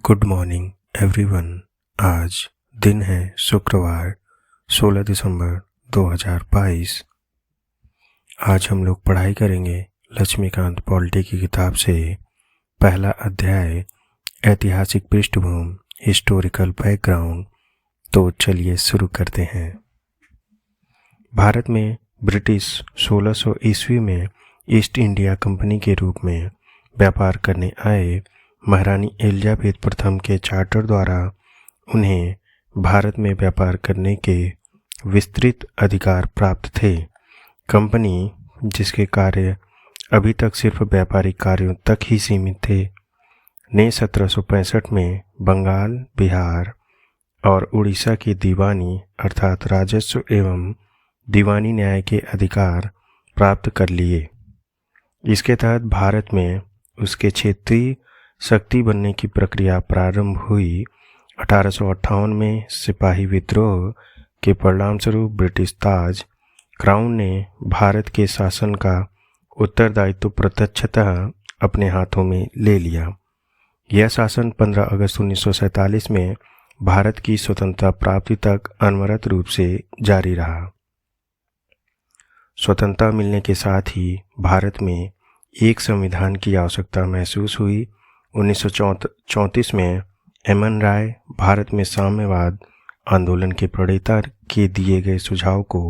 Good morning everyone. आज दिन है शुक्रवार 16 दिसंबर 2022। आज हम लोग पढ़ाई करेंगे लक्ष्मीकांत पॉलिटी की किताब से। पहला अध्याय ऐतिहासिक पृष्ठभूमि, हिस्टोरिकल बैकग्राउंड। तो चलिए शुरू करते हैं। भारत में ब्रिटिश 1600 ईस्वी में ईस्ट इंडिया कंपनी के रूप में व्यापार करने आए महारानी एलिजाबेथ प्रथम के चार्टर द्वारा उन्हें भारत में व्यापार करने के विस्तृत अधिकार प्राप्त थे। कंपनी, जिसके कार्य अभी तक सिर्फ व्यापारिक कार्यों तक ही सीमित थे, ने 1765 में बंगाल, बिहार और उड़ीसा की दीवानी अर्थात राजस्व एवं दीवानी न्याय के अधिकार प्राप्त कर लिए। इसके तहत भारत में उसके क्षेत्रीय शक्ति बनने की प्रक्रिया प्रारंभ हुई। 1858 में सिपाही विद्रोह के परिणामस्वरूप ब्रिटिश ताज क्राउन ने भारत के शासन का उत्तरदायित्व प्रत्यक्षतः अपने हाथों में ले लिया। यह शासन 15 अगस्त 1947 में भारत की स्वतंत्रता प्राप्ति तक अनवरत रूप से जारी रहा। स्वतंत्रता मिलने के साथ ही भारत में एक संविधान की आवश्यकता महसूस हुई। 1934 में एमएन राय भारत में साम्यवाद आंदोलन के प्रणेता के दिए गए सुझाव को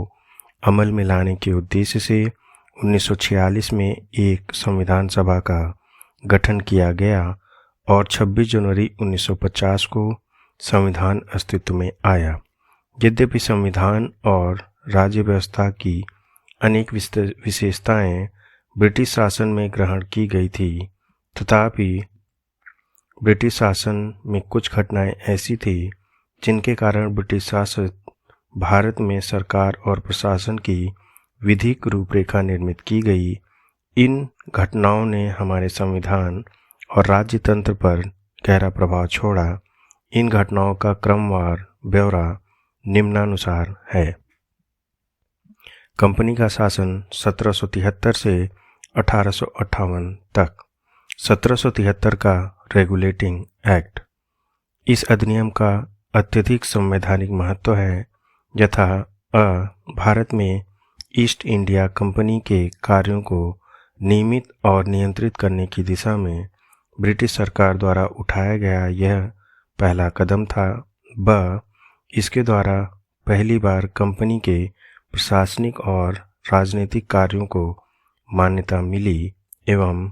अमल में लाने के उद्देश्य से 1946 में एक संविधान सभा का गठन किया गया और 26 जनवरी 1950 को संविधान अस्तित्व में आया। यद्यपि संविधान और राज्य व्यवस्था की अनेक विशेषताएं ब्रिटिश शासन में ग्रहण की गई थी, तथापि ब्रिटिश शासन में कुछ घटनाएं ऐसी थी जिनके कारण ब्रिटिश शासन भारत में सरकार और प्रशासन की विधिक रूपरेखा निर्मित की गई। इन घटनाओं ने हमारे संविधान और राज्य तंत्र पर गहरा प्रभाव छोड़ा। इन घटनाओं का क्रमवार ब्यौरा निम्नानुसार है। कंपनी का शासन 1773 से 1858 तक। 1773 का रेगुलेटिंग एक्ट। इस अधिनियम का अत्यधिक संवैधानिक महत्व है। यथा भारत में ईस्ट इंडिया कंपनी के कार्यों को नियमित और नियंत्रित करने की दिशा में ब्रिटिश सरकार द्वारा उठाया गया यह पहला कदम था। इसके द्वारा पहली बार कंपनी के प्रशासनिक और राजनीतिक कार्यों को मान्यता मिली एवं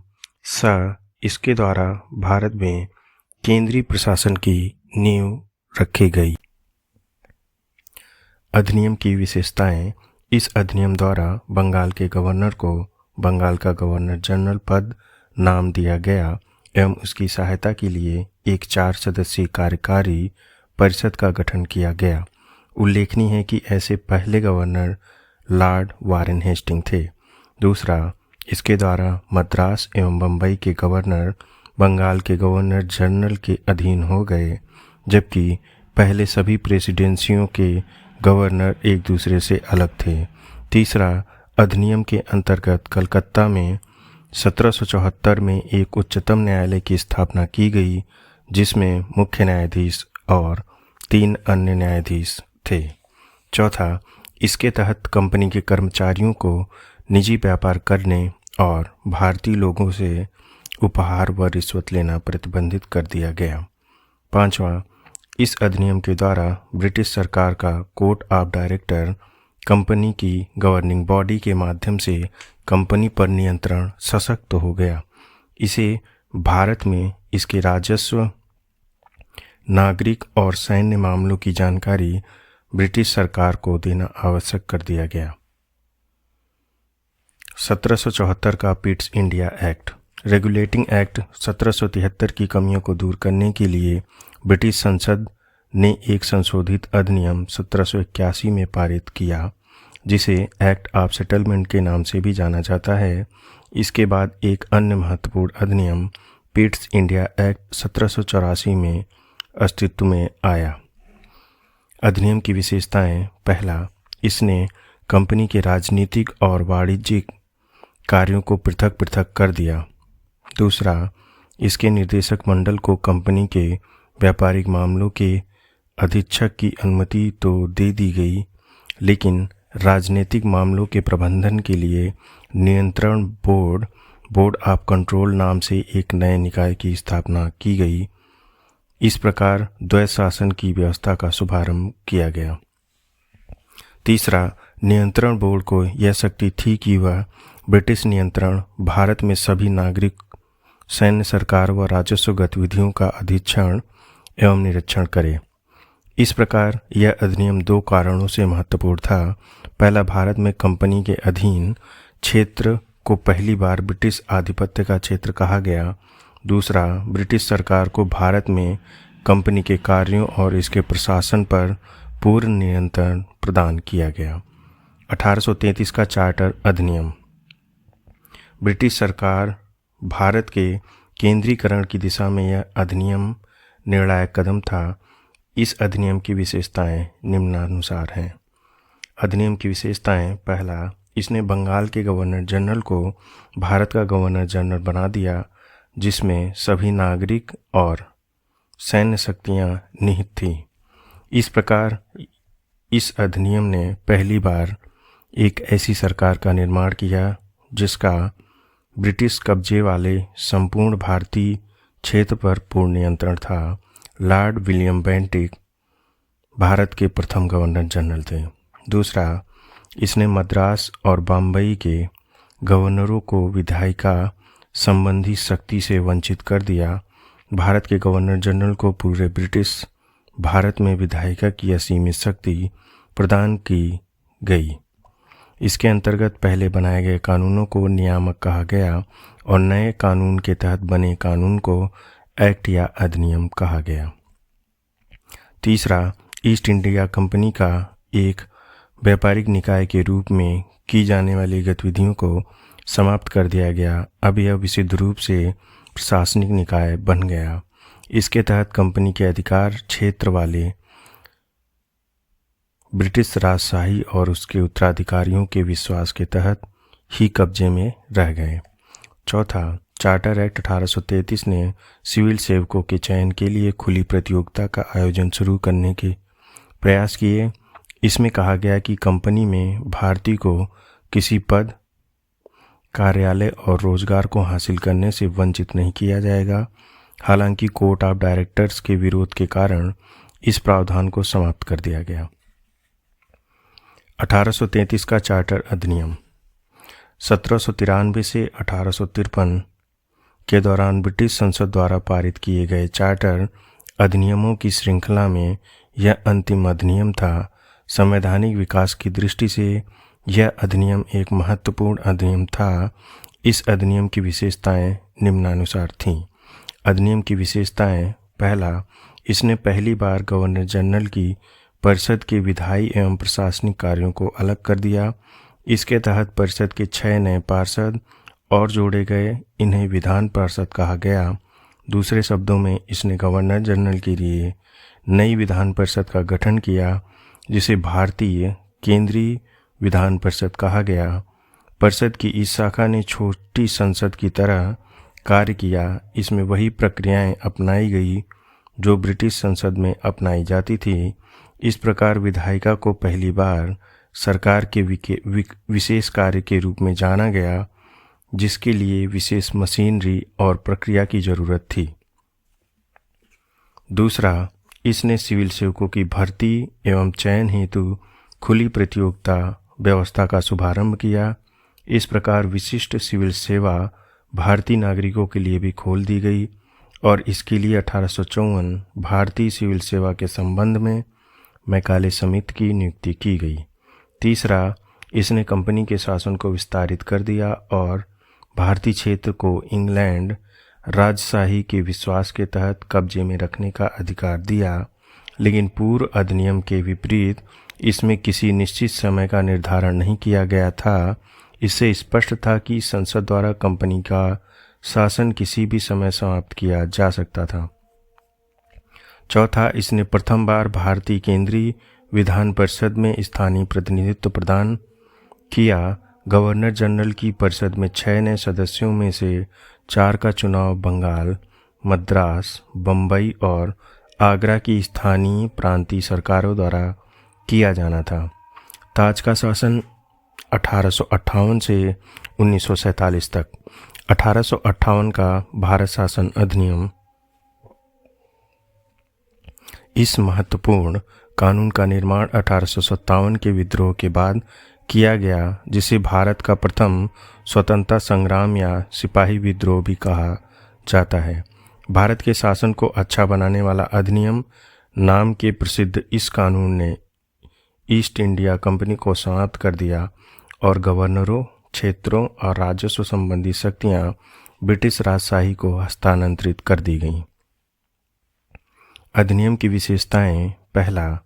इसके द्वारा भारत में केंद्रीय प्रशासन की नींव रखी गई। अधिनियम की विशेषताएं। इस अधिनियम द्वारा बंगाल के गवर्नर को बंगाल का गवर्नर जनरल पद नाम दिया गया एवं उसकी सहायता के लिए एक 4 सदस्यीय कार्यकारी परिषद का गठन किया गया। उल्लेखनीय है कि ऐसे पहले गवर्नर लॉर्ड वारेन हेस्टिंग थे। दूसरा, इसके द्वारा मद्रास एवं बम्बई के गवर्नर बंगाल के गवर्नर जनरल के अधीन हो गए, जबकि पहले सभी प्रेसिडेंसियों के गवर्नर एक दूसरे से अलग थे। तीसरा, अधिनियम के अंतर्गत कलकत्ता में 1774 में एक उच्चतम न्यायालय की स्थापना की गई, जिसमें मुख्य न्यायाधीश और 3 अन्य न्यायाधीश थे। चौथा, इसके तहत कंपनी के कर्मचारियों को निजी व्यापार करने और भारतीय लोगों से उपहार व रिश्वत लेना प्रतिबंधित कर दिया गया। पांचवा, इस अधिनियम के द्वारा ब्रिटिश सरकार का कोर्ट ऑफ डायरेक्टर कंपनी की गवर्निंग बॉडी के माध्यम से कंपनी पर नियंत्रण सशक्त हो गया। इसे भारत में इसके राजस्व, नागरिक और सैन्य मामलों की जानकारी ब्रिटिश सरकार को देना आवश्यक कर दिया गया। 1774 का Pitt's India act. Regulating act 1773 की कमियों को दूर करने के लिए ब्रिटिश संसद ने एक संशोधित अधिनियम 1781 में पारित किया, जिसे एक्ट ऑफ सेटलमेंट के नाम से भी जाना जाता है। इसके बाद एक अन्य महत्वपूर्ण अधिनियम पिट्स इंडिया एक्ट 1784 में अस्तित्व में आया। अधिनियम की विशेषताएं। पहला, इसने कंपनी के राजनीतिक और वाणिज्यिक कार्यों को पृथक पृथक कर दिया। दूसरा, इसके निदेशक मंडल को कंपनी के व्यापारिक मामलों के अधीक्षक की अनुमति तो दे दी गई, लेकिन राजनीतिक मामलों के प्रबंधन के लिए नियंत्रण बोर्ड ऑफ कंट्रोल नाम से एक नए निकाय की स्थापना की गई। इस प्रकार द्वैत शासन की व्यवस्था का शुभारंभ किया गया। तीसरा, नियंत्रण बोर्ड को यह शक्ति थी कि वह ब्रिटिश नियंत्रण भारत में सभी नागरिक, सैन्य, सरकार व राजस्व गतिविधियों का अधीक्षण एवं निरीक्षण करे। इस प्रकार यह अधिनियम दो कारणों से महत्वपूर्ण था। पहला, भारत में कंपनी के अधीन क्षेत्र को पहली बार ब्रिटिश आधिपत्य का क्षेत्र कहा गया। दूसरा, ब्रिटिश सरकार को भारत में कंपनी के कार्यों और इसके प्रशासन पर पूर्ण नियंत्रण प्रदान किया गया। 1833 का चार्टर अधिनियम। ब्रिटिश सरकार भारत के केंद्रीकरण की दिशा में यह अधिनियम निर्णायक कदम था। इस अधिनियम की विशेषताएं निम्नानुसार हैं। अधिनियम की विशेषताएं: पहला, इसने बंगाल के गवर्नर जनरल को भारत का गवर्नर जनरल बना दिया, जिसमें सभी नागरिक और सैन्य शक्तियां निहित थीं। इस प्रकार इस अधिनियम ने पहली बार एक ऐसी सरकार का निर्माण किया जिसका ब्रिटिश कब्जे वाले संपूर्ण भारतीय क्षेत्र पर पूर्ण नियंत्रण था। लॉर्ड विलियम बेंटिक भारत के प्रथम गवर्नर जनरल थे। दूसरा, इसने मद्रास और बम्बई के गवर्नरों को विधायिका संबंधी शक्ति से वंचित कर दिया। भारत के गवर्नर जनरल को पूरे ब्रिटिश भारत में विधायिका की असीमित शक्ति प्रदान की गई। इसके अंतर्गत पहले बनाए गए कानूनों को नियामक कहा गया और नए कानून के तहत बने कानून को एक्ट या अधिनियम कहा गया। तीसरा, ईस्ट इंडिया कंपनी का एक व्यापारिक निकाय के रूप में की जाने वाली गतिविधियों को समाप्त कर दिया गया। अब यह विशुद्ध रूप से प्रशासनिक निकाय बन गया। इसके तहत कंपनी के अधिकार क्षेत्र वाले ब्रिटिश राजशाही और उसके उत्तराधिकारियों के विश्वास के तहत ही कब्जे में रह गए। चौथा, चार्टर एक्ट 1833 ने सिविल सेवकों के चयन के लिए खुली प्रतियोगिता का आयोजन शुरू करने के प्रयास किए। इसमें कहा गया कि कंपनी में भारतीय को किसी पद, कार्यालय और रोजगार को हासिल करने से वंचित नहीं किया जाएगा। हालांकि कोर्ट ऑफ डायरेक्टर्स के विरोध के कारण इस प्रावधान को समाप्त कर दिया गया। 1833 का चार्टर अधिनियम। 1793 से 1853 के दौरान ब्रिटिश संसद द्वारा पारित किए गए चार्टर अधिनियमों की श्रृंखला में यह अंतिम अधिनियम था। संवैधानिक विकास की दृष्टि से यह अधिनियम एक महत्वपूर्ण अधिनियम था। इस अधिनियम की विशेषताएं निम्नानुसार थीं। अधिनियम की विशेषताएं: पहला, इसने पहली बार गवर्नर जनरल की परिषद के विधायी एवं प्रशासनिक कार्यों को अलग कर दिया। इसके तहत परिषद के 6 नए पार्षद और जोड़े गए। इन्हें विधान पार्षद कहा गया। दूसरे शब्दों में, इसने गवर्नर जनरल के लिए नई विधान परिषद का गठन किया, जिसे भारतीय केंद्रीय विधान परिषद कहा गया। परिषद की इस शाखा ने छोटी संसद की तरह कार्य किया। इसमें वही प्रक्रियाएं अपनाई गई जो ब्रिटिश संसद में अपनाई जाती थी। इस प्रकार विधायिका को पहली बार सरकार के विशेष कार्य के रूप में जाना गया, जिसके लिए विशेष मशीनरी और प्रक्रिया की जरूरत थी। दूसरा, इसने सिविल सेवकों की भर्ती एवं चयन हेतु खुली प्रतियोगिता व्यवस्था का शुभारंभ किया। इस प्रकार विशिष्ट सिविल सेवा भारतीय नागरिकों के लिए भी खोल दी गई और इसके लिए 1854 भारतीय सिविल सेवा के संबंध में मैकाले समिति की नियुक्ति की गई। तीसरा, इसने कंपनी के शासन को विस्तारित कर दिया और भारतीय क्षेत्र को इंग्लैंड राजशाही के विश्वास के तहत कब्जे में रखने का अधिकार दिया। लेकिन पूर्व अधिनियम के विपरीत इसमें किसी निश्चित समय का निर्धारण नहीं किया गया था। इससे स्पष्ट था कि संसद द्वारा कंपनी का शासन किसी भी समय समाप्त किया जा सकता था। चौथा, इसने प्रथम बार भारतीय केंद्रीय विधान परिषद में स्थानीय प्रतिनिधित्व प्रदान किया। गवर्नर जनरल की परिषद में 6 नए सदस्यों में से 4 का चुनाव बंगाल मद्रास, बम्बई और आगरा की स्थानीय प्रांतीय सरकारों द्वारा किया जाना था। ताज का शासन 1858 से 1947 तक। 1858 का भारत शासन अधिनियम इस महत्वपूर्ण कानून का निर्माण 1857 के विद्रोह के बाद किया गया, जिसे भारत का प्रथम स्वतंत्रता संग्राम या सिपाही विद्रोह भी कहा जाता है। भारत के शासन को अच्छा बनाने वाला अधिनियम नाम के प्रसिद्ध इस कानून ने ईस्ट इंडिया कंपनी को समाप्त कर दिया और गवर्नरों, क्षेत्रों और राजस्व संबंधी शक्तियां ब्रिटिश राजशाही को हस्तांतरित कर दी गईं। अधिनियम की विशेषताएं। पहला,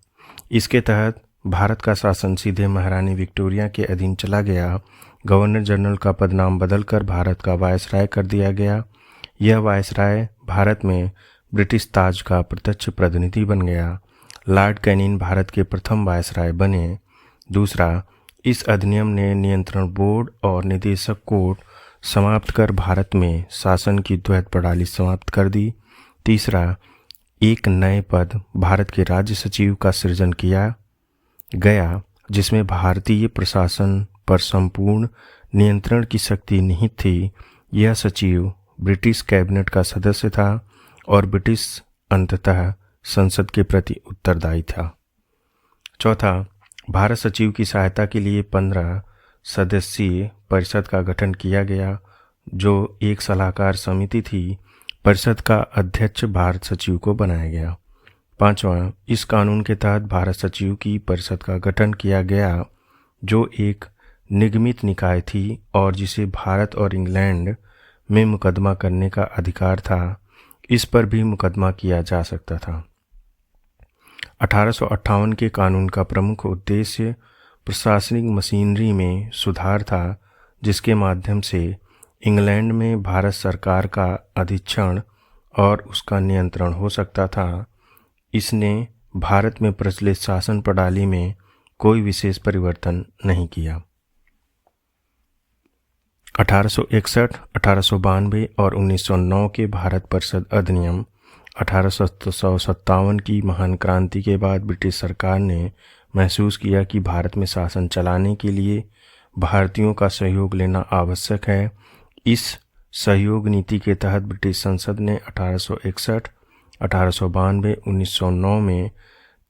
इसके तहत भारत का शासन सीधे महारानी विक्टोरिया के अधीन चला गया। गवर्नर जनरल का पदनाम बदलकर भारत का वायसराय कर दिया गया। यह वायसराय भारत में ब्रिटिश ताज का प्रत्यक्ष प्रतिनिधि बन गया। लॉर्ड कैनिंग भारत के प्रथम वायसराय बने। दूसरा, इस अधिनियम ने नियंत्रण बोर्ड और निदेशक कोर्ट समाप्त कर भारत में शासन की द्वैत प्रणाली समाप्त कर दी। तीसरा, एक नए पद भारत के राज्य सचिव का सृजन किया गया, जिसमें भारतीय प्रशासन पर संपूर्ण नियंत्रण की शक्ति निहित थी। यह सचिव ब्रिटिश कैबिनेट का सदस्य था और ब्रिटिश अंततः संसद के प्रति उत्तरदायी था। चौथा, भारत सचिव की सहायता के लिए 15 सदस्यीय परिषद का गठन किया गया, जो एक सलाहकार समिति थी। परिषद का अध्यक्ष भारत सचिव को बनाया गया। पांचवा, इस कानून के तहत भारत सचिव की परिषद का गठन किया गया, जो एक निगमित निकाय थी और जिसे भारत और इंग्लैंड में मुकदमा करने का अधिकार था। इस पर भी मुकदमा किया जा सकता था। 1858 के कानून का प्रमुख उद्देश्य प्रशासनिक मशीनरी में सुधार था, जिसके माध्यम से इंग्लैंड में भारत सरकार का अधीक्षण और उसका नियंत्रण हो सकता था। इसने भारत में प्रचलित शासन प्रणाली में कोई विशेष परिवर्तन नहीं किया। 1861, 1892 और 1909 के भारत परिषद अधिनियम। 1857 की महान क्रांति के बाद ब्रिटिश सरकार ने महसूस किया कि भारत में शासन चलाने के लिए भारतीयों का सहयोग लेना आवश्यक है। इस सहयोग नीति के तहत ब्रिटिश संसद ने 1861, 1892, 1909 में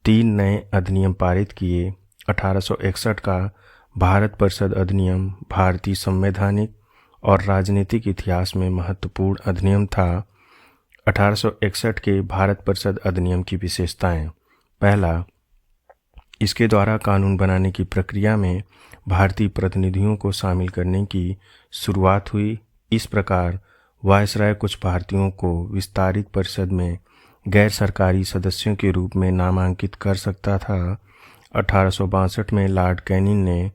3 नए अधिनियम पारित किए। 1861 का भारत परिषद अधिनियम भारतीय संवैधानिक और राजनीतिक इतिहास में महत्वपूर्ण अधिनियम था। 1861 के भारत परिषद अधिनियम की विशेषताएं। पहला, इसके द्वारा कानून बनाने की प्रक्रिया में भारतीय प्रतिनिधियों को शामिल करने की शुरुआत हुई। इस प्रकार वायसराय कुछ भारतीयों को विस्तारित परिषद में गैर सरकारी सदस्यों के रूप में नामांकित कर सकता था। 1862 में लॉर्ड कैनिंग ने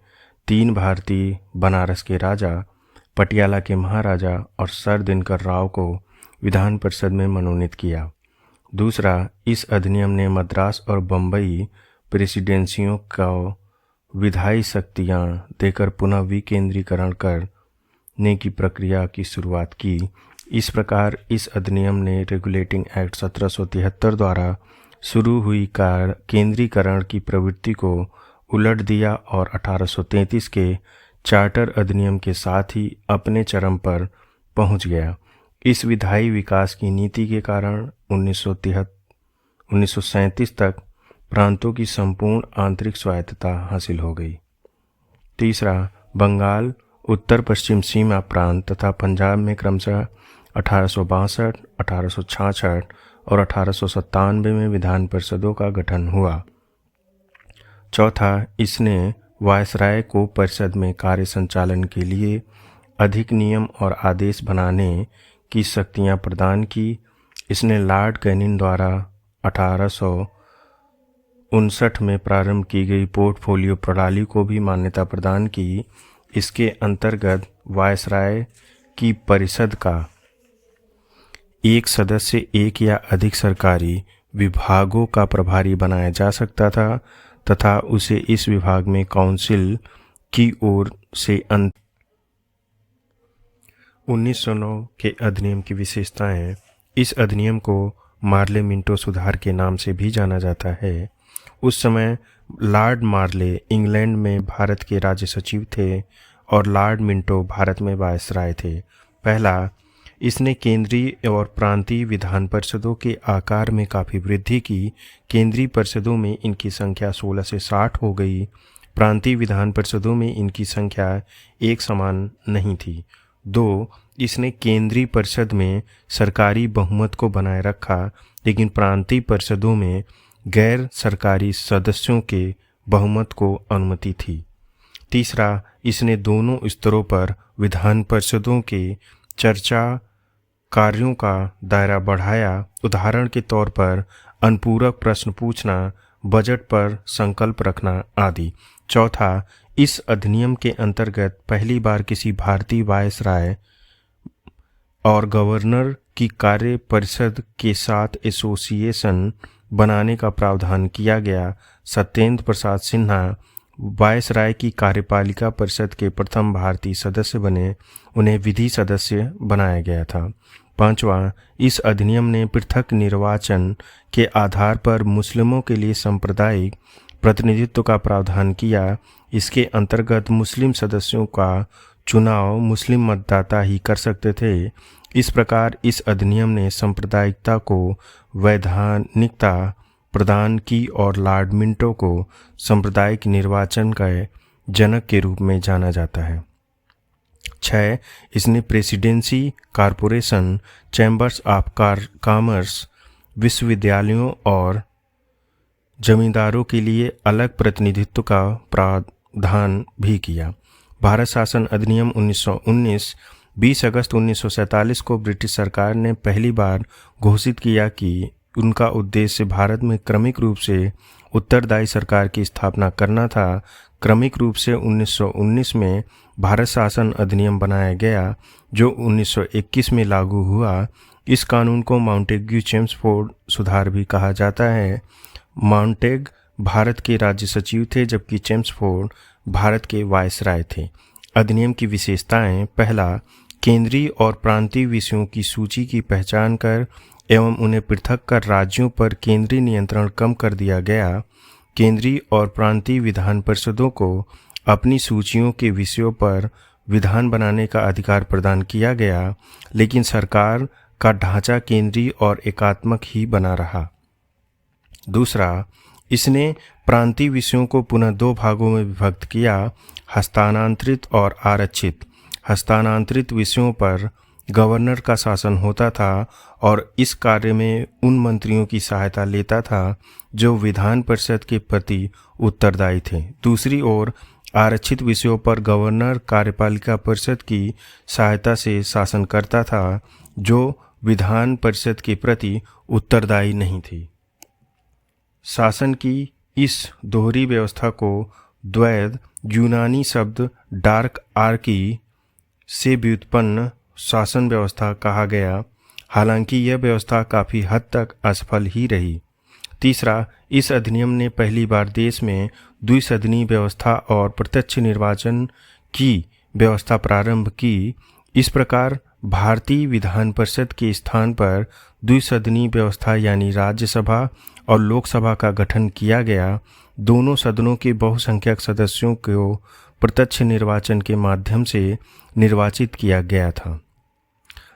3 भारतीय बनारस के राजा, पटियाला के महाराजा और सर दिनकर राव को विधान परिषद में मनोनीत किया। दूसरा, इस अधिनियम ने मद्रास और बम्बई प्रेसिडेंसियों को विधायी शक्तियां देकर पुनः विकेंद्रीकरण करने की प्रक्रिया की शुरुआत की। इस प्रकार इस अधिनियम ने रेगुलेटिंग एक्ट 1773 द्वारा शुरू हुई केंद्रीकरण की प्रवृत्ति को उलट दिया और 1833 के चार्टर अधिनियम के साथ ही अपने चरम पर पहुंच गया। इस विधायी विकास की नीति के कारण 1937 तक प्रांतों की संपूर्ण आंतरिक स्वायत्तता हासिल हो गई। तीसरा, बंगाल, उत्तर पश्चिम सीमा प्रांत तथा पंजाब में क्रमशः 1862, 1866 और 1897 में विधान परिषदों का गठन हुआ। चौथा, इसने वायसराय को परिषद में कार्य संचालन के लिए अधिक नियम और आदेश बनाने की शक्तियां प्रदान की। इसने लॉर्ड कैनिंग द्वारा 1859 में प्रारंभ की गई पोर्टफोलियो प्रणाली को भी मान्यता प्रदान की। इसके अंतर्गत वायसराय की परिषद का एक सदस्य एक या अधिक सरकारी विभागों का प्रभारी बनाया जा सकता था तथा उसे इस विभाग में काउंसिल की ओर से 1909 के अधिनियम की विशेषताएं। इस अधिनियम को मार्ले मिंटो सुधार के नाम से भी जाना जाता है। उस समय लॉर्ड मार्ले इंग्लैंड में भारत के राज्य सचिव थे और लॉर्ड मिंटो भारत में वायसराय थे। पहला, इसने केंद्रीय और प्रांतीय विधान परिषदों के आकार में काफ़ी वृद्धि की। केंद्रीय परिषदों में इनकी संख्या 16 से 60 हो गई। प्रांतीय विधान परिषदों में इनकी संख्या एक समान नहीं थी। 2, इसने केंद्रीय परिषद में सरकारी बहुमत को बनाए रखा, लेकिन प्रांतीय परिषदों में गैर सरकारी सदस्यों के बहुमत को अनुमति थी। तीसरा, इसने दोनों स्तरों पर विधान परिषदों के चर्चा कार्यों का दायरा बढ़ाया, उदाहरण के तौर पर अनुपूरक प्रश्न पूछना, बजट पर संकल्प रखना आदि। चौथा, इस अधिनियम के अंतर्गत पहली बार किसी भारतीय वायसराय और गवर्नर की कार्य परिषद के साथ एसोसिएशन बनाने का प्रावधान किया गया। सत्येंद्र प्रसाद सिन्हा वायसराय की कार्यपालिका परिषद के प्रथम भारतीय सदस्य बने। उन्हें विधि सदस्य बनाया गया था। 5वां, इस अधिनियम ने पृथक निर्वाचन के आधार पर मुस्लिमों के लिए सांप्रदायिक प्रतिनिधित्व का प्रावधान किया। इसके अंतर्गत मुस्लिम सदस्यों का चुनाव मुस्लिम मतदाता ही कर सकते थे। इस प्रकार इस अधिनियम ने सांप्रदायिकता को वैधानिकता प्रदान की और लॉर्ड मिंटो को सांप्रदायिक निर्वाचन का जनक के रूप में जाना जाता है। 6, इसने presidency, corporation, chambers of commerce, विश्वविद्यालयों और जमींदारों के लिए अलग प्रतिनिधित्व का प्रावधान भी किया। भारत शासन अधिनियम 1919 20 अगस्त 1947 को ब्रिटिश सरकार ने पहली बार घोषित किया कि उनका उद्देश्य भारत में क्रमिक रूप से उत्तरदायी सरकार की स्थापना करना था। क्रमिक रूप से 1919 में भारत शासन अधिनियम बनाया गया, जो 1921 में लागू हुआ। इस कानून को माउंटेग्यू चेम्सफोर्ड सुधार भी कहा जाता है। माउंटेग भारत के राज्य सचिव थे, जबकि चेम्सफोर्ड भारत के वायसराय थे। अधिनियम की विशेषताएं: पहला, केंद्रीय और प्रांतीय विषयों की सूची की पहचान कर एवं उन्हें पृथक कर राज्यों पर केंद्रीय नियंत्रण कम कर दिया गया। केंद्रीय और प्रांतीय विधान परिषदों को अपनी सूचियों के विषयों पर विधान बनाने का अधिकार प्रदान किया गया, लेकिन सरकार का ढांचा केंद्रीय और एकात्मक ही बना रहा। दूसरा, इसने प्रांतीय विषयों को पुनः 2 भागों में विभक्त किया, हस्तांतरित और आरक्षित। हस्तांतरित विषयों पर गवर्नर का शासन होता था और इस कार्य में उन मंत्रियों की सहायता लेता था जो विधान परिषद के प्रति उत्तरदायी थे। दूसरी ओर आरक्षित विषयों पर गवर्नर कार्यपालिका परिषद की सहायता से शासन करता था, जो विधान परिषद के प्रति उत्तरदायी नहीं थी। शासन की इस दोहरी व्यवस्था को द्वैध यूनानी शब्द डार्क आर्की से व्युत्पन्न शासन व्यवस्था कहा गया, हालांकि यह व्यवस्था काफ़ी हद तक असफल ही रही। तीसरा, इस अधिनियम ने पहली बार देश में द्विसदनीय व्यवस्था और प्रत्यक्ष निर्वाचन की व्यवस्था प्रारंभ की। इस प्रकार भारतीय विधान परिषद के स्थान पर द्विसदनीय व्यवस्था यानी राज्यसभा और लोकसभा का गठन किया गया। दोनों सदनों के बहुसंख्यक सदस्यों को प्रत्यक्ष निर्वाचन के माध्यम से निर्वाचित किया गया था।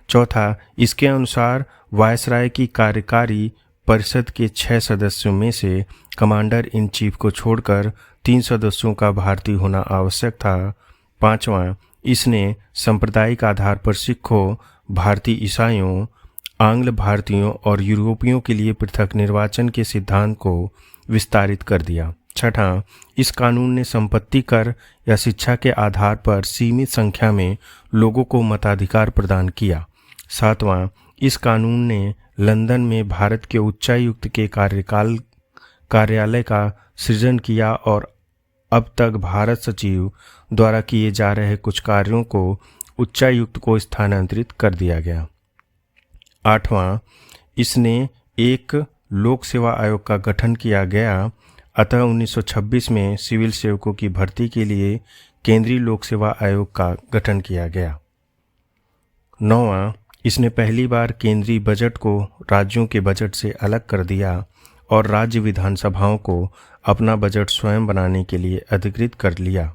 चौथा, इसके अनुसार वायसराय की कार्यकारी परिषद के 6 सदस्यों में से कमांडर इन चीफ को छोड़कर 3 सदस्यों का भारतीय होना आवश्यक था। 5वां, इसने सांप्रदायिक आधार पर सिखों, भारतीय ईसाइयों, आंग्ल भारतीयों और यूरोपियों के लिए पृथक निर्वाचन के सिद्धांत को विस्तारित कर दिया। 6वां, इस कानून ने संपत्ति कर या शिक्षा के आधार पर सीमित संख्या में लोगों को मताधिकार प्रदान किया। 7वां, इस कानून ने लंदन में भारत के उच्चायुक्त के कार्यालय का सृजन किया और अब तक भारत सचिव द्वारा किए जा रहे कुछ कार्यों को उच्चायुक्त को स्थानांतरित कर दिया गया। 8वां, इसने एक लोक सेवा आयोग का गठन किया गया, अतः 1926 में सिविल सेवकों की भर्ती के लिए केंद्रीय लोक सेवा आयोग का गठन किया गया। 9वां, इसने पहली बार केंद्रीय बजट को राज्यों के बजट से अलग कर दिया और राज्य विधानसभाओं को अपना बजट स्वयं बनाने के लिए अधिकृत कर लिया।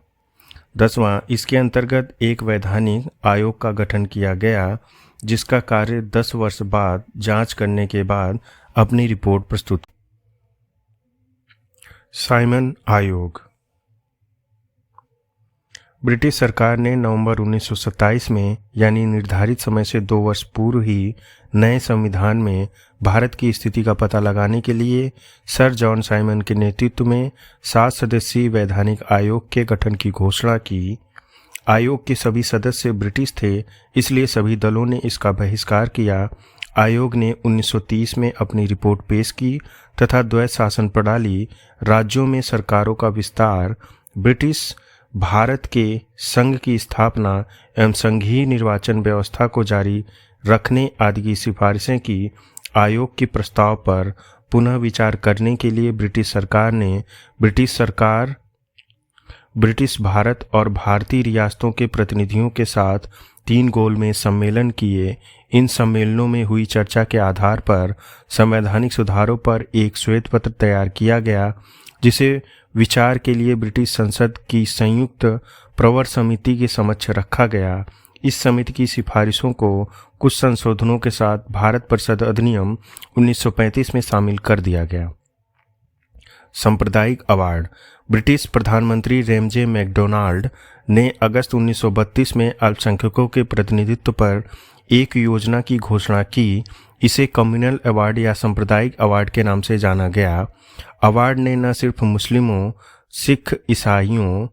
10वां, इसके अंतर्गत एक वैधानिक आयोग का गठन किया गया जिसका कार्य 10 वर्ष बाद जांच करने के बाद अपनी रिपोर्ट प्रस्तुत। साइमन आयोग। ब्रिटिश सरकार ने नवंबर 1927 में यानी निर्धारित समय से 2 वर्ष पूर्व ही नए संविधान में भारत की स्थिति का पता लगाने के लिए सर जॉन साइमन के नेतृत्व में 7 सदस्यीय वैधानिक आयोग के गठन की घोषणा की। आयोग के सभी सदस्य ब्रिटिश थे, इसलिए सभी दलों ने इसका बहिष्कार किया। आयोग ने 1930 में अपनी रिपोर्ट पेश की तथा द्वैत शासन प्रणाली, राज्यों में सरकारों का विस्तार, ब्रिटिश भारत के संघ की स्थापना एवं संघीय निर्वाचन व्यवस्था को जारी रखने आदि की सिफारिशें की। आयोग के प्रस्ताव पर पुनः विचार करने के लिए ब्रिटिश सरकार ने ब्रिटिश भारत और भारतीय रियासतों के प्रतिनिधियों के साथ 3 गोलमेज सम्मेलन किए। इन सम्मेलनों में हुई चर्चा के आधार पर संवैधानिक सुधारों पर एक श्वेत पत्र तैयार किया गया जिसे विचार के लिए ब्रिटिश संसद की संयुक्त प्रवर समिति के समक्ष रखा गया। इस समिति की सिफारिशों को कुछ संशोधनों के साथ भारत परिषद अधिनियम 1935 में शामिल कर दिया गया। सांप्रदायिक अवार्ड। ब्रिटिश प्रधानमंत्री रेमजे मैकडोनाल्ड ने अगस्त 1932 में अल्पसंख्यकों के प्रतिनिधित्व पर एक योजना की घोषणा की। इसे कम्युनल अवार्ड या सांप्रदायिक अवार्ड के नाम से जाना गया। अवार्ड ने न सिर्फ मुस्लिमों, सिख, ईसाइयों,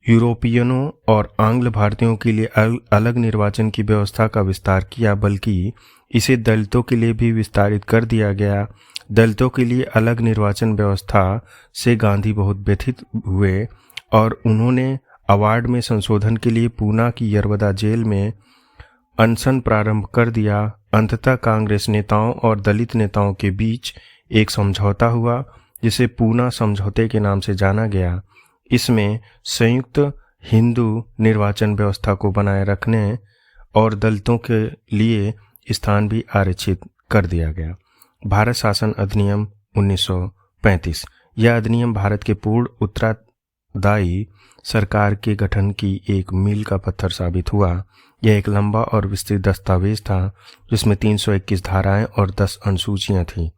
यूरोपियनों और आंग्ल भारतीयों के लिए अलग निर्वाचन की व्यवस्था का विस्तार किया, बल्कि इसे दलितों के लिए भी विस्तारित कर दिया गया। दलितों के लिए अलग निर्वाचन व्यवस्था से गांधी बहुत व्यथित हुए और उन्होंने अवार्ड में संशोधन के लिए पूना की यरवदा जेल में अनशन प्रारंभ कर दिया। अंततः कांग्रेस नेताओं और दलित नेताओं के बीच एक समझौता हुआ जिसे पूना समझौते के नाम से जाना गया। इसमें संयुक्त हिंदू निर्वाचन व्यवस्था को बनाए रखने और दलितों के लिए स्थान भी आरक्षित कर दिया गया। भारत शासन अधिनियम 1935। यह अधिनियम भारत के पूर्ण उत्तरदायी सरकार के गठन की एक मील का पत्थर साबित हुआ। यह एक लंबा और विस्तृत दस्तावेज था जिसमें 321 धाराएं और 10 अनुसूचियां थीं।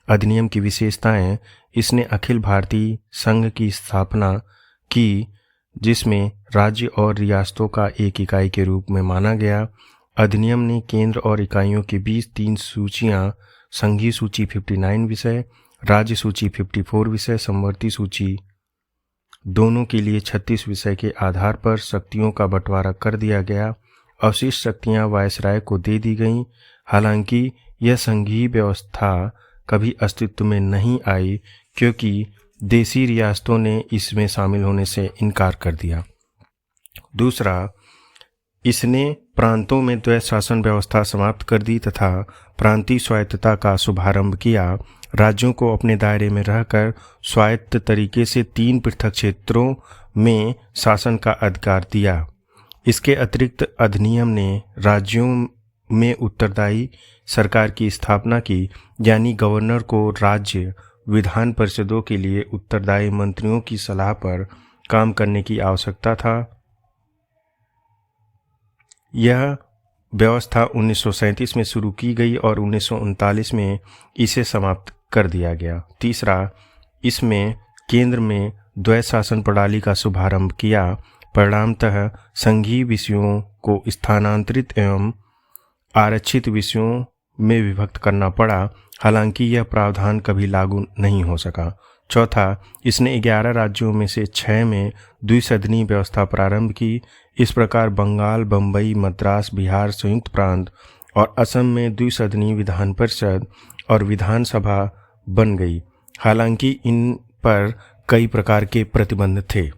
अधिनियम की विशेषताएं। इसने अखिल भारतीय संघ की स्थापना की जिसमें राज्य और रियासतों का एक इकाई के रूप में माना गया। अधिनियम ने केंद्र और इकाइयों के बीच 3 सूचियां, संघीय सूची 59 विषय, राज्य सूची 54 विषय, समवर्ती सूची दोनों के लिए 36 विषय के आधार पर शक्तियों का बंटवारा कर दिया गया। अवशिष्ट शक्तियां वायसराय को दे दी गईं। हालांकि यह संघीय व्यवस्था कभी अस्तित्व में नहीं आई क्योंकि देशी रियासतों ने इसमें शामिल होने से इनकार कर दिया। दूसरा, इसने प्रांतों में द्वैत शासन व्यवस्था समाप्त कर दी तथा प्रांतीय स्वायत्तता का शुभारंभ किया। राज्यों को अपने दायरे में रहकर स्वायत्त तरीके से 3 पृथक क्षेत्रों में शासन का अधिकार दिया। इसके अतिरिक्त अधिनियम ने राज्यों में उत्तरदायी सरकार की स्थापना की, यानी गवर्नर को राज्य विधान परिषदों के लिए उत्तरदायी मंत्रियों की सलाह पर काम करने की आवश्यकता था। यह व्यवस्था 1937 में शुरू की गई और 1939 में इसे समाप्त कर दिया गया। तीसरा, इसमें केंद्र में द्वैत शासन प्रणाली का शुभारंभ किया। परिणामतः संघीय विषयों को स्थानांतरित एवं आरक्षित विषयों में विभक्त करना पड़ा। हालांकि यह प्रावधान कभी लागू नहीं हो सका। चौथा, इसने 11 राज्यों में से 6 में द्विसदनीय व्यवस्था प्रारंभ की। इस प्रकार बंगाल, बम्बई, मद्रास, बिहार, संयुक्त प्रांत और असम में द्विसदनीय विधान परिषद और विधानसभा बन गई। हालांकि इन पर कई प्रकार के प्रतिबंध थे।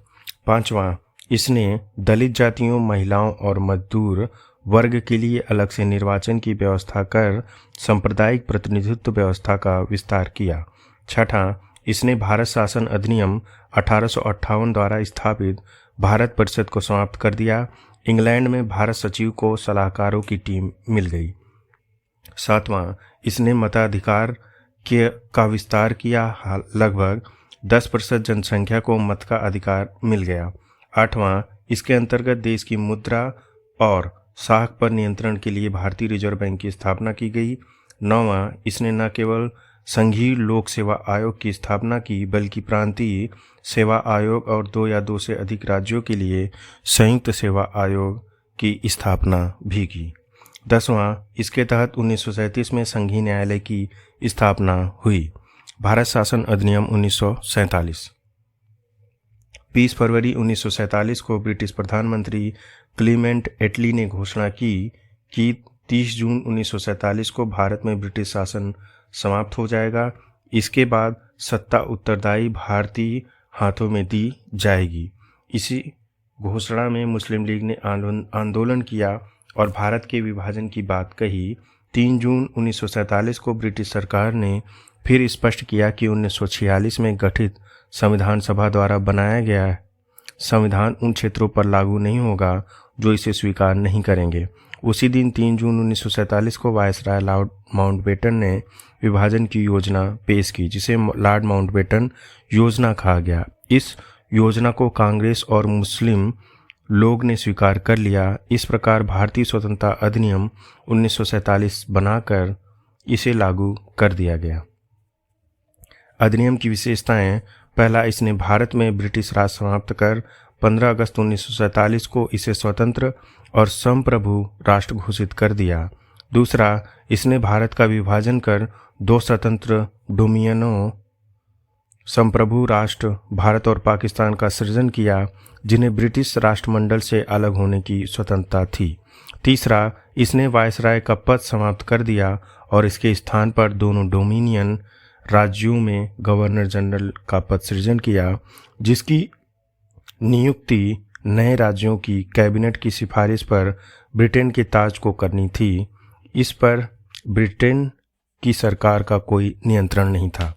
पांचवा, इसने दलित जातियों, महिलाओं और मजदूर वर्ग के लिए अलग से निर्वाचन की व्यवस्था कर सांप्रदायिक प्रतिनिधित्व व्यवस्था का विस्तार किया। छठा, इसने भारत शासन अधिनियम 1858 द्वारा स्थापित भारत परिषद को समाप्त कर दिया। इंग्लैंड में भारत सचिव को सलाहकारों की टीम मिल गई। 7वां, इसने मताधिकार का विस्तार किया, लगभग 10% जनसंख्या को मत का अधिकार मिल गया। 8वां, इसके अंतर्गत देश की मुद्रा और साख पर नियंत्रण के लिए भारतीय रिजर्व बैंक की स्थापना की गई। 9वां, इसने न केवल संघीय लोक सेवा आयोग की स्थापना की बल्कि प्रांतीय सेवा आयोग और 2 या 2 से अधिक राज्यों के लिए संयुक्त सेवा आयोग की स्थापना भी की। 10वां, इसके तहत 1937 में संघीय न्यायालय की स्थापना हुई। भारत शासन अधिनियम 1947। 20 फरवरी 1947 को ब्रिटिश प्रधानमंत्री क्लीमेंट एटली ने घोषणा की कि 30 जून 1947 को भारत में ब्रिटिश शासन समाप्त हो जाएगा। इसके बाद सत्ता उत्तरदायी भारतीय हाथों में दी जाएगी। इसी घोषणा में मुस्लिम लीग ने आंदोलन किया और भारत के विभाजन की बात कही। 3 जून 1947 को ब्रिटिश सरकार ने फिर स्पष्ट किया कि 1946 में गठित संविधान सभा द्वारा बनाया गया संविधान उन क्षेत्रों पर लागू नहीं होगा जो इसे स्वीकार नहीं करेंगे। उसी दिन 3 जून 1947 को वायसराय लॉर्ड माउंटबेटन ने विभाजन की योजना पेश की, जिसे लॉर्ड माउंटबेटन योजना कहा गया। इस योजना को कांग्रेस और मुस्लिम लोग ने स्वीकार कर लिया। इस प्रकार भारतीय स्वतंत्रता अधिनियम 1947 बनाकर इसे लागू कर दिया गया। अधिनियम की विशेषताएं: पहला, इसने भारत में ब्रिटिश राज समाप्त कर 15 अगस्त 1947 को इसे स्वतंत्र और संप्रभु राष्ट्र घोषित कर दिया। दूसरा, इसने भारत का विभाजन कर 2 स्वतंत्र डोमिनियनों संप्रभु राष्ट्र भारत और पाकिस्तान का सृजन किया, जिन्हें ब्रिटिश राष्ट्रमंडल से अलग होने की स्वतंत्रता थी। तीसरा, इसने वायसराय का पद समाप्त कर दिया और इसके स्थान पर दोनों डोमिनियन राज्यों में गवर्नर जनरल का पद सृजन किया, जिसकी नियुक्ति नए राज्यों की कैबिनेट की सिफारिश पर ब्रिटेन के ताज को करनी थी। इस पर ब्रिटेन की सरकार का कोई नियंत्रण नहीं था।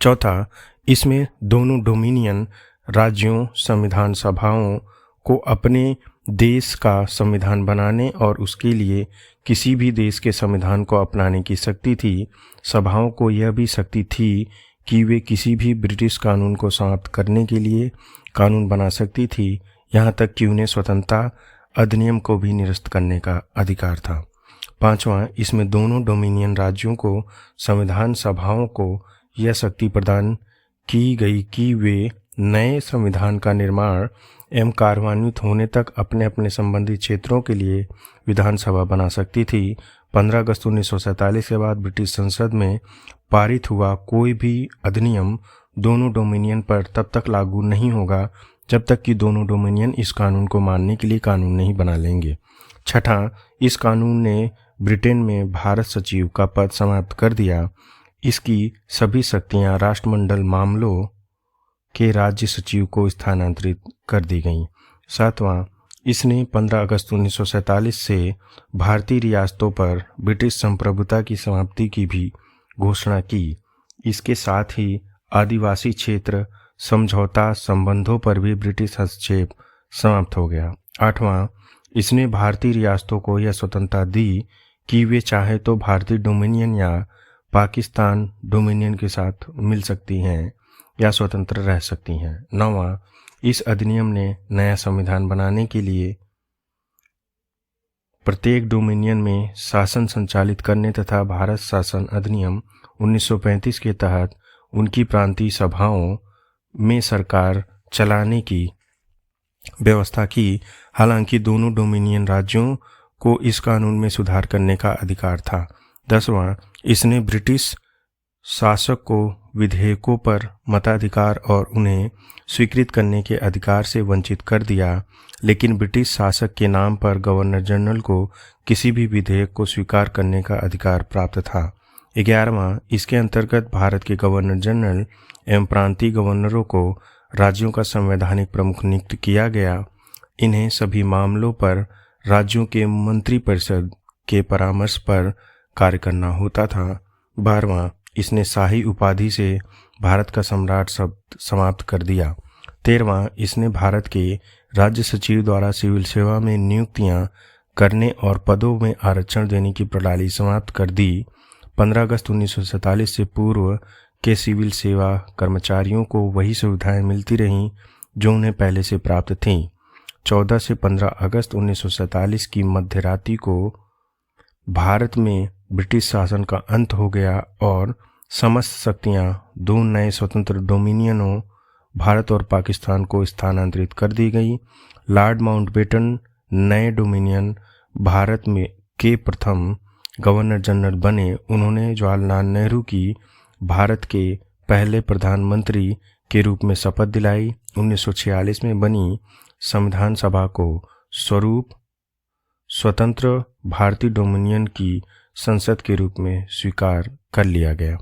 चौथा, इसमें दोनों डोमिनियन राज्यों संविधान सभाओं को अपने देश का संविधान बनाने और उसके लिए किसी भी देश के संविधान को अपनाने की शक्ति थी। सभाओं को यह भी शक्ति थी कि वे किसी भी ब्रिटिश कानून को समाप्त करने के लिए कानून बना सकती थी, यहाँ तक कि उन्हें स्वतंत्रता अधिनियम को भी निरस्त करने का अधिकार था। पांचवां, इसमें दोनों डोमिनियन राज्यों को संविधान सभाओं को यह शक्ति प्रदान की गई कि वे नए संविधान का निर्माण एवं कार्यान्वित होने तक अपने अपने संबंधित क्षेत्रों के लिए विधानसभा बना सकती थी। 15 अगस्त 1947 के बाद ब्रिटिश संसद में पारित हुआ कोई भी अधिनियम दोनों डोमिनियन पर तब तक लागू नहीं होगा जब तक कि दोनों डोमिनियन इस कानून को मानने के लिए कानून नहीं बना लेंगे। छठा, इस कानून ने ब्रिटेन में भारत सचिव का पद समाप्त कर दिया। इसकी सभी शक्तियां राष्ट्रमंडल मामलों के राज्य सचिव को स्थानांतरित कर दी गईं। सातवां, इसने 15 अगस्त 1947 से भारतीय रियासतों पर ब्रिटिश संप्रभुता की समाप्ति की भी घोषणा की। इसके साथ ही आदिवासी क्षेत्र समझौता संबंधों पर भी ब्रिटिश हस्तक्षेप समाप्त हो गया। आठवां, इसने भारतीय रियासतों को यह स्वतंत्रता दी कि वे चाहे तो भारतीय डोमिनियन या पाकिस्तान डोमिनियन के साथ मिल सकती हैं या स्वतंत्र रह सकती हैं। नौवां, इस अधिनियम ने नया संविधान बनाने के लिए प्रत्येक डोमिनियन में शासन संचालित करने तथा भारत शासन अधिनियम 1935 के तहत उनकी प्रांतीय सभाओं में सरकार चलाने की व्यवस्था की। हालांकि दोनों डोमिनियन राज्यों को इस कानून में सुधार करने का अधिकार था। 10वां, इसने ब्रिटिश शासक को विधेयकों पर मताधिकार और उन्हें स्वीकृत करने के अधिकार से वंचित कर दिया, लेकिन ब्रिटिश शासक के नाम पर गवर्नर जनरल को किसी भी विधेयक को स्वीकार करने का अधिकार प्राप्त था। 11वां, इसके अंतर्गत भारत के गवर्नर जनरल एवं प्रांतीय गवर्नरों को राज्यों का संवैधानिक प्रमुख नियुक्त किया गया। इन्हें सभी मामलों पर राज्यों के मंत्रिपरिषद के परामर्श पर कार्य करना होता था। 12वां, इसने शाही उपाधि से भारत का सम्राट शब्द समाप्त कर दिया। 13वां, इसने भारत के राज्य सचिव द्वारा सिविल सेवा में नियुक्तियां करने और पदों में आरक्षण देने की प्रणाली समाप्त कर दी। 15 अगस्त 1947 से पूर्व के सिविल सेवा कर्मचारियों को वही सुविधाएं मिलती रहीं जो उन्हें पहले से प्राप्त थीं। 14 से 15 अगस्त 1947 की मध्यरात्रि को भारत में ब्रिटिश शासन का अंत हो गया और समस्त शक्तियां दो नए स्वतंत्र डोमिनियनों भारत और पाकिस्तान को स्थानांतरित कर दी गई। लॉर्ड माउंटबेटन नए डोमिनियन भारत में के प्रथम गवर्नर जनरल बने। उन्होंने जवाहरलाल नेहरू की भारत के पहले प्रधानमंत्री के रूप में शपथ दिलाई। 1946 में बनी संविधान सभा को स्वतंत्र भारतीय डोमिनियन की संसद के रूप में स्वीकार कर लिया गया।